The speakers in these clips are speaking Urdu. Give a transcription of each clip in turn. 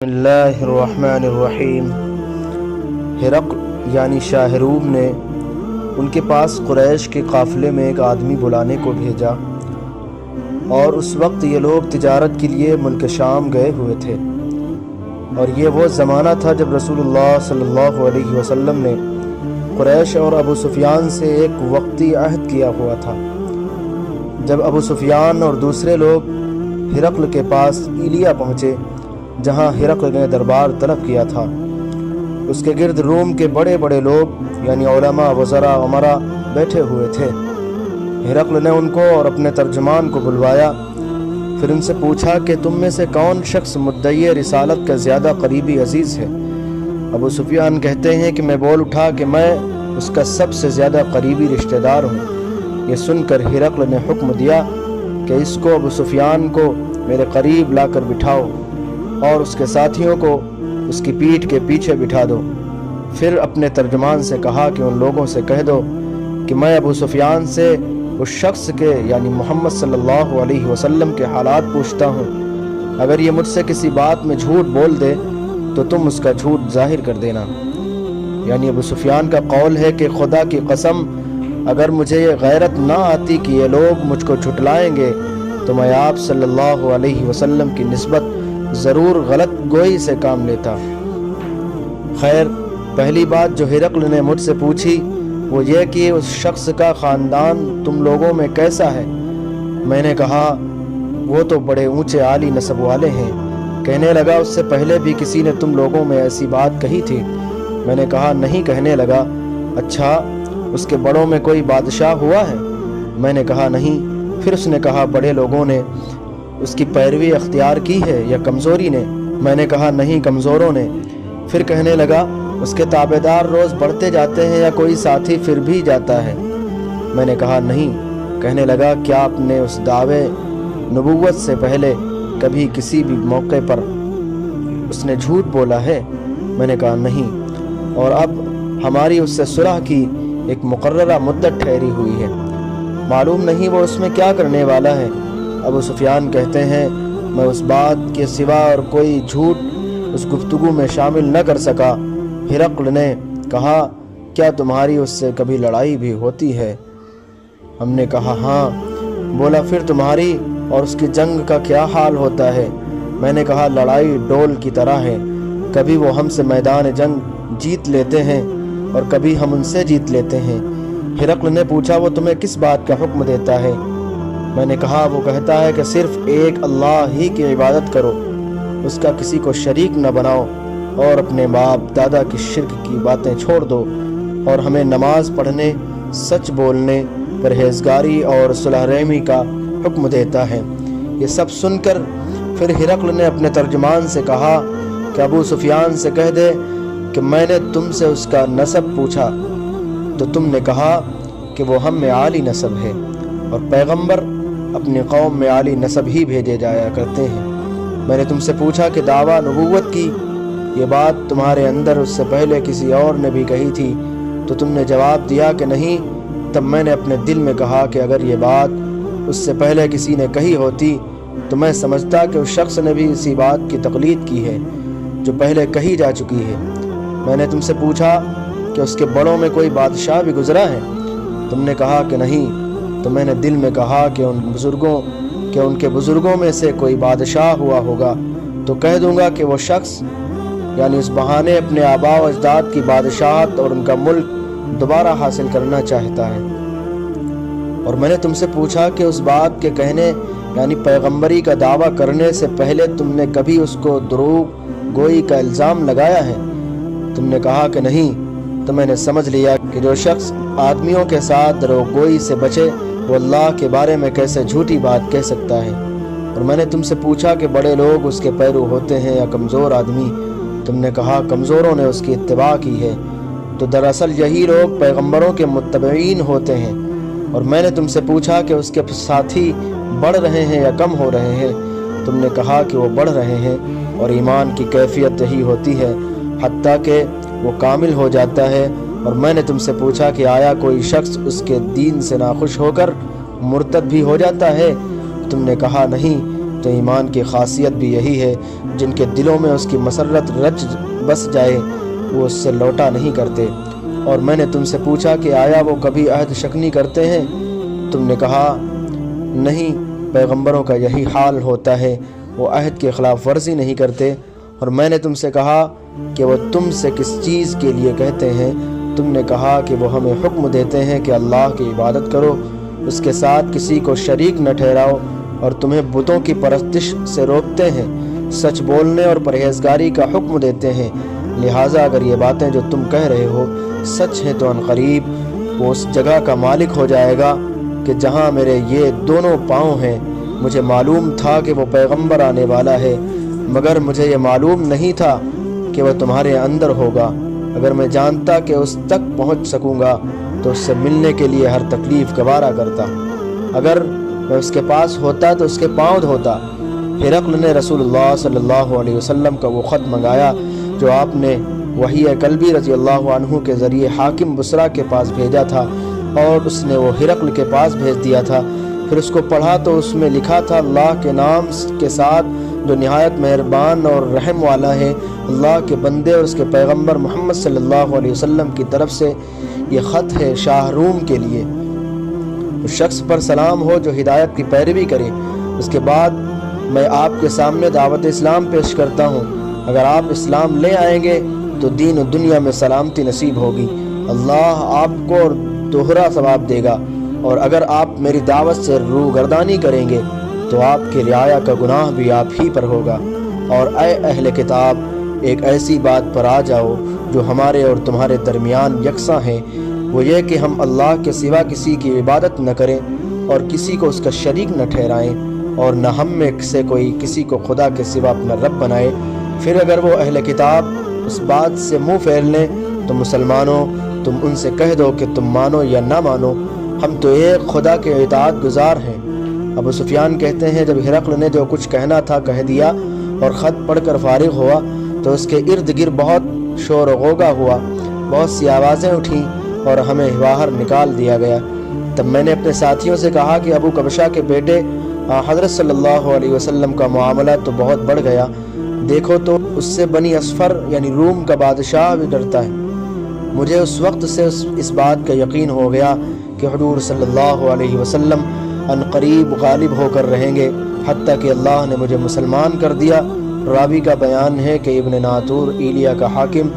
بسم اللہ الرحمن الرحیم۔ ہرقل یعنی شاہ روم نے ان کے پاس قریش کے قافلے میں ایک آدمی بلانے کو بھیجا، اور اس وقت یہ لوگ تجارت کے لیے ملک شام گئے ہوئے تھے، اور یہ وہ زمانہ تھا جب رسول اللہ صلی اللہ علیہ وسلم نے قریش اور ابو سفیان سے ایک وقتی عہد کیا ہوا تھا۔ جب ابو سفیان اور دوسرے لوگ ہرقل کے پاس ایلیا پہنچے، جہاں ہرقل نے دربار طلب کیا تھا، اس کے گرد روم کے بڑے بڑے لوگ یعنی علماء، وزراء، امراء بیٹھے ہوئے تھے۔ ہرقل نے ان کو اور اپنے ترجمان کو بلوایا، پھر ان سے پوچھا کہ تم میں سے کون شخص مدعی رسالت کا زیادہ قریبی عزیز ہے؟ ابو سفیان کہتے ہیں کہ میں بول اٹھا کہ میں اس کا سب سے زیادہ قریبی رشتہ دار ہوں۔ یہ سن کر ہرقل نے حکم دیا کہ اس کو، ابو سفیان کو میرے قریب لا کر بٹھاؤ اور اس کے ساتھیوں کو اس کی پیٹھ کے پیچھے بٹھا دو۔ پھر اپنے ترجمان سے کہا کہ ان لوگوں سے کہہ دو کہ میں ابو سفیان سے اس شخص کے یعنی محمد صلی اللہ علیہ وسلم کے حالات پوچھتا ہوں، اگر یہ مجھ سے کسی بات میں جھوٹ بول دے تو تم اس کا جھوٹ ظاہر کر دینا۔ یعنی ابو سفیان کا قول ہے کہ خدا کی قسم، اگر مجھے یہ غیرت نہ آتی کہ یہ لوگ مجھ کو جھٹلائیں گے تو میں آپ صلی اللہ علیہ وسلم کی نسبت ضرور غلط گوئی سے کام لیتا۔ خیر، پہلی بات جو ہرقل نے مجھ سے پوچھی وہ یہ کہ اس شخص کا خاندان تم لوگوں میں کیسا ہے؟ میں نے کہا وہ تو بڑے اونچے عالی نسب والے ہیں۔ کہنے لگا اس سے پہلے بھی کسی نے تم لوگوں میں ایسی بات کہی تھی؟ میں نے کہا نہیں۔ کہنے لگا اچھا، اس کے بڑوں میں کوئی بادشاہ ہوا ہے؟ میں نے کہا نہیں۔ پھر اس نے کہا بڑے لوگوں نے اس کی پیروی اختیار کی ہے یا کمزوری نے؟ میں نے کہا نہیں، کمزوروں نے۔ پھر کہنے لگا اس کے تابع دار روز بڑھتے جاتے ہیں یا کوئی ساتھی پھر بھی جاتا ہے؟ میں نے کہا نہیں۔ کہنے لگا کیا آپ نے اس دعوے نبوت سے پہلے کبھی کسی بھی موقع پر اس نے جھوٹ بولا ہے؟ میں نے کہا نہیں، اور اب ہماری اس سے صلح کی ایک مقررہ مدت ٹھہری ہوئی ہے، معلوم نہیں وہ اس میں کیا کرنے والا ہے۔ ابو سفیان کہتے ہیں میں اس بات کے سوا اور کوئی جھوٹ اس گفتگو میں شامل نہ کر سکا۔ ہرقل نے کہا کیا تمہاری اس سے کبھی لڑائی بھی ہوتی ہے؟ ہم نے کہا ہاں۔ بولا پھر تمہاری اور اس کی جنگ کا کیا حال ہوتا ہے؟ میں نے کہا لڑائی ڈول کی طرح ہے، کبھی وہ ہم سے میدان جنگ جیت لیتے ہیں اور کبھی ہم ان سے جیت لیتے ہیں۔ ہرقل نے پوچھا وہ تمہیں کس بات کا حکم دیتا ہے؟ میں نے کہا وہ کہتا ہے کہ صرف ایک اللہ ہی کی عبادت کرو، اس کا کسی کو شریک نہ بناؤ، اور اپنے باپ دادا کی شرک کی باتیں چھوڑ دو، اور ہمیں نماز پڑھنے، سچ بولنے، پرہیزگاری اور صلح رحمی کا حکم دیتا ہے۔ یہ سب سن کر پھر ہرقل نے اپنے ترجمان سے کہا کہ ابو سفیان سے کہہ دے کہ میں نے تم سے اس کا نسب پوچھا تو تم نے کہا کہ وہ ہم میں عالی نسب ہے، اور پیغمبر اپنی قوم میں عالی نسب ہی بھیجے جایا کرتے ہیں۔ میں نے تم سے پوچھا کہ دعویٰ نبوت کی یہ بات تمہارے اندر اس سے پہلے کسی اور نے بھی کہی تھی تو تم نے جواب دیا کہ نہیں۔ تب میں نے اپنے دل میں کہا کہ اگر یہ بات اس سے پہلے کسی نے کہی ہوتی تو میں سمجھتا کہ اس شخص نے بھی اسی بات کی تقلید کی ہے جو پہلے کہی جا چکی ہے۔ میں نے تم سے پوچھا کہ اس کے بڑوں میں کوئی بادشاہ بھی گزرا ہے؟ تم نے کہا کہ نہیں۔ تو میں نے دل میں کہا کہ ان کے بزرگوں میں سے کوئی بادشاہ ہوا ہوگا تو کہہ دوں گا کہ وہ شخص یعنی اس بہانے اپنے آباء و اجداد کی بادشاہت اور ان کا ملک دوبارہ حاصل کرنا چاہتا ہے۔ اور میں نے تم سے پوچھا کہ اس بات کے کہنے یعنی پیغمبری کا دعویٰ کرنے سے پہلے تم نے کبھی اس کو دروغ گوئی کا الزام لگایا ہے؟ تم نے کہا کہ نہیں۔ تو میں نے سمجھ لیا کہ جو شخص آدمیوں کے ساتھ دروغ گوئی سے بچے وہ اللہ کے بارے میں کیسے جھوٹی بات کہہ سکتا ہے۔ اور میں نے تم سے پوچھا کہ بڑے لوگ اس کے پیرو ہوتے ہیں یا کمزور آدمی؟ تم نے کہا کمزوروں نے اس کی اتباع کی ہے۔ تو دراصل یہی لوگ پیغمبروں کے متبعین ہوتے ہیں۔ اور میں نے تم سے پوچھا کہ اس کے ساتھی بڑھ رہے ہیں یا کم ہو رہے ہیں؟ تم نے کہا کہ وہ بڑھ رہے ہیں، اور ایمان کی کیفیت یہی ہوتی ہے حتیٰ کہ وہ کامل ہو جاتا ہے۔ اور میں نے تم سے پوچھا کہ آیا کوئی شخص اس کے دین سے ناخوش ہو کر مرتد بھی ہو جاتا ہے؟ تم نے کہا نہیں۔ تو ایمان کی خاصیت بھی یہی ہے، جن کے دلوں میں اس کی مسرت رچ بس جائے وہ اس سے لوٹا نہیں کرتے۔ اور میں نے تم سے پوچھا کہ آیا وہ کبھی عہد شکنی کرتے ہیں؟ تم نے کہا نہیں، پیغمبروں کا یہی حال ہوتا ہے، وہ عہد کی خلاف ورزی نہیں کرتے۔ اور میں نے تم سے کہا کہ وہ تم سے کس چیز کے لیے کہتے ہیں؟ تم نے کہا کہ وہ ہمیں حکم دیتے ہیں کہ اللہ کی عبادت کرو، اس کے ساتھ کسی کو شریک نہ ٹھہراؤ، اور تمہیں بتوں کی پرستش سے روکتے ہیں، سچ بولنے اور پرہیزگاری کا حکم دیتے ہیں۔ لہٰذا اگر یہ باتیں جو تم کہہ رہے ہو سچ ہیں تو عنقریب وہ اس جگہ کا مالک ہو جائے گا کہ جہاں میرے یہ دونوں پاؤں ہیں۔ مجھے معلوم تھا کہ وہ پیغمبر آنے والا ہے، مگر مجھے یہ معلوم نہیں تھا کہ وہ تمہارے اندر ہوگا۔ اگر میں جانتا کہ اس تک پہنچ سکوں گا تو اس سے ملنے کے لیے ہر تکلیف گوارا کرتا۔ اگر میں اس کے پاس ہوتا تو اس کے پاؤں دھوتا۔ ہرقل نے رسول اللہ صلی اللہ علیہ وسلم کا وہ خط منگایا جو آپ نے وحی کلبی رضی اللہ عنہ کے ذریعے حاکم بصرہ کے پاس بھیجا تھا، اور اس نے وہ ہرقل کے پاس بھیج دیا تھا۔ پھر اس کو پڑھا تو اس میں لکھا تھا، اللہ کے نام کے ساتھ جو نہایت مہربان اور رحم والا ہے، اللہ کے بندے اور اس کے پیغمبر محمد صلی اللہ علیہ وسلم کی طرف سے یہ خط ہے شاہ روم کے لیے۔ اس شخص پر سلام ہو جو ہدایت کی پیروی کرے۔ اس کے بعد میں آپ کے سامنے دعوت اسلام پیش کرتا ہوں۔ اگر آپ اسلام لے آئیں گے تو دین و دنیا میں سلامتی نصیب ہوگی، اللہ آپ کو دوہرا ثواب دے گا، اور اگر آپ میری دعوت سے روگردانی کریں گے تو آپ کی رعایا کا گناہ بھی آپ ہی پر ہوگا۔ اور اے اہل کتاب، ایک ایسی بات پر آ جاؤ جو ہمارے اور تمہارے درمیان یکساں ہے، وہ یہ کہ ہم اللہ کے سوا کسی کی عبادت نہ کریں اور کسی کو اس کا شریک نہ ٹھہرائیں، اور نہ ہم میں سے کوئی کسی کو خدا کے سوا اپنا رب بنائے۔ پھر اگر وہ اہل کتاب اس بات سے منہ پھیر لیں تو مسلمانوں، تم ان سے کہہ دو کہ تم مانو یا نہ مانو، ہم تو ایک خدا کے اطاعت گزار ہیں۔ ابو سفیان کہتے ہیں، جب ہرقل نے جو کچھ کہنا تھا کہہ دیا اور خط پڑھ کر فارغ ہوا تو اس کے ارد گرد بہت شور و غوغا ہوا، بہت سی آوازیں اٹھیں اور ہمیں باہر نکال دیا گیا۔ تب میں نے اپنے ساتھیوں سے کہا کہ ابو کبشہ کے بیٹے حضرت صلی اللہ علیہ وسلم کا معاملہ تو بہت بڑھ گیا، دیکھو تو اس سے بنی اصفر یعنی روم کا بادشاہ بھی ڈرتا ہے۔ مجھے اس وقت سے اس بات کا یقین ہو گیا کہ حضور صلی اللہ علیہ وسلم عنقریب غالب ہو کر رہیں گے، حتیٰ کہ اللہ نے مجھے مسلمان کر دیا۔ راوی کا بیان ہے کہ ابن ناطور ایلیا کا حاکم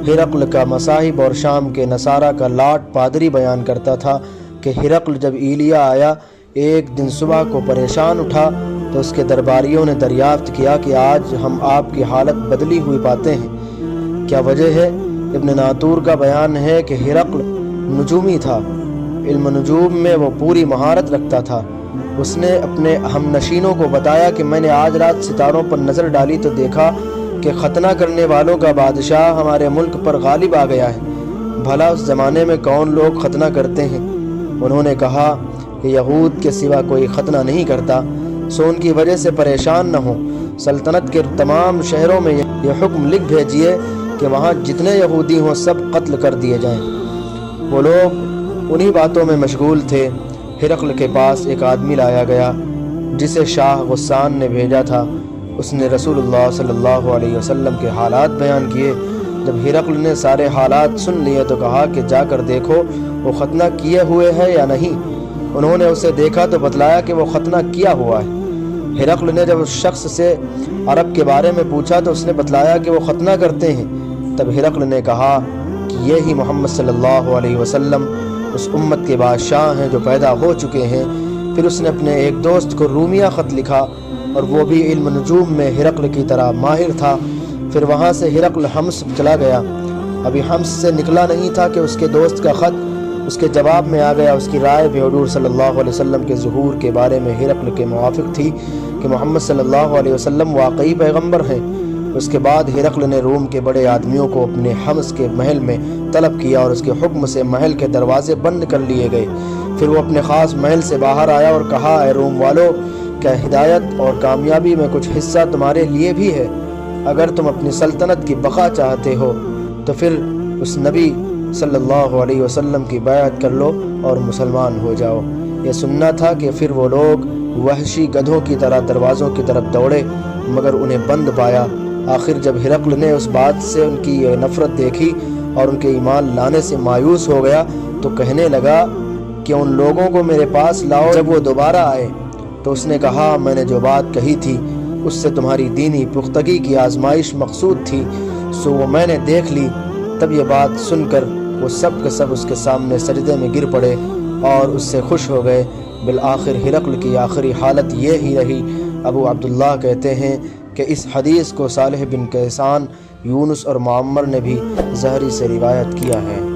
ہرقل کا مصاحب اور شام کے نصارہ کا لاٹ پادری بیان کرتا تھا کہ ہرقل جب ایلیا آیا ایک دن صبح کو پریشان اٹھا تو اس کے درباریوں نے دریافت کیا کہ آج ہم آپ کی حالت بدلی ہوئی پاتے ہیں، کیا وجہ ہے؟ ابن ناطور کا بیان ہے کہ ہرقل نجومی تھا، علم نجوم میں وہ پوری مہارت رکھتا تھا۔ اس نے اپنے ہم نشینوں کو بتایا کہ میں نے آج رات ستاروں پر نظر ڈالی تو دیکھا کہ ختنہ کرنے والوں کا بادشاہ ہمارے ملک پر غالب آ گیا ہے، بھلا اس زمانے میں کون لوگ ختنہ کرتے ہیں؟ انہوں نے کہا کہ یہود کے سوا کوئی ختنہ نہیں کرتا، سو ان کی وجہ سے پریشان نہ ہوں۔ سلطنت کے تمام شہروں میں یہ حکم لکھ بھیجیے کہ وہاں جتنے یہودی ہوں سب قتل کر دیے جائیں۔ وہ لوگ انہی باتوں میں مشغول تھے۔ ہرقل کے پاس ایک آدمی لایا گیا جسے شاہ غسان نے بھیجا تھا۔ اس نے رسول اللہ صلی اللہ علیہ وسلم کے حالات بیان کیے۔ جب ہرقل نے سارے حالات سن لیے تو کہا کہ جا کر دیکھو وہ ختنہ کیے ہوئے ہے یا نہیں۔ انہوں نے اسے دیکھا تو بتلایا کہ وہ ختنہ کیا ہوا ہے۔ ہرقل نے جب اس شخص سے عرب کے بارے میں پوچھا تو اس نے بتلایا کہ وہ ختنہ کرتے ہیں۔ تب ہرقل نے کہا کہ یہی محمد صلی اللہ علیہ وسلم اس امت کے بادشاہ ہیں جو پیدا ہو چکے ہیں۔ پھر اس نے اپنے ایک دوست کو رومیہ خط لکھا، اور وہ بھی علم نجوم میں ہرقل کی طرح ماہر تھا۔ پھر وہاں سے ہرقل حمص چلا گیا۔ ابھی حمص سے نکلا نہیں تھا کہ اس کے دوست کا خط اس کے جواب میں آ گیا۔ اس کی رائے بھی حضور صلی اللہ علیہ وسلم کے ظہور کے بارے میں ہرقل کے موافق تھی کہ محمد صلی اللہ علیہ وسلم واقعی پیغمبر ہیں۔ اس کے بعد ہرقل نے روم کے بڑے آدمیوں کو اپنے حمص کے محل میں طلب کیا اور اس کے حکم سے محل کے دروازے بند کر لیے گئے۔ پھر وہ اپنے خاص محل سے باہر آیا اور کہا، اے روم والو، کیا ہدایت اور کامیابی میں کچھ حصہ تمہارے لیے بھی ہے؟ اگر تم اپنی سلطنت کی بقا چاہتے ہو تو پھر اس نبی صلی اللہ علیہ وسلم کی بیعت کر لو اور مسلمان ہو جاؤ۔ یہ سننا تھا کہ پھر وہ لوگ وحشی گدھوں کی طرح دروازوں کی طرف دوڑے مگر انہیں بند پایا۔ آخر جب ہرقل نے اس بات سے ان کی یہ نفرت دیکھی اور ان کے ایمان لانے سے مایوس ہو گیا تو کہنے لگا کہ ان لوگوں کو میرے پاس لاؤ جب وہ دوبارہ آئے۔ تو اس نے کہا میں نے جو بات کہی تھی اس سے تمہاری دینی پختگی کی آزمائش مقصود تھی، سو وہ میں نے دیکھ لی۔ تب یہ بات سن کر وہ سب کے سب اس کے سامنے سجدے میں گر پڑے اور اس سے خوش ہو گئے۔ بالآخر ہرقل کی آخری حالت یہ ہی رہی۔ ابو عبداللہ کہتے ہیں کہ اس حدیث کو صالح بن کیسان، یونس اور معمر نے بھی زہری سے روایت کیا ہے۔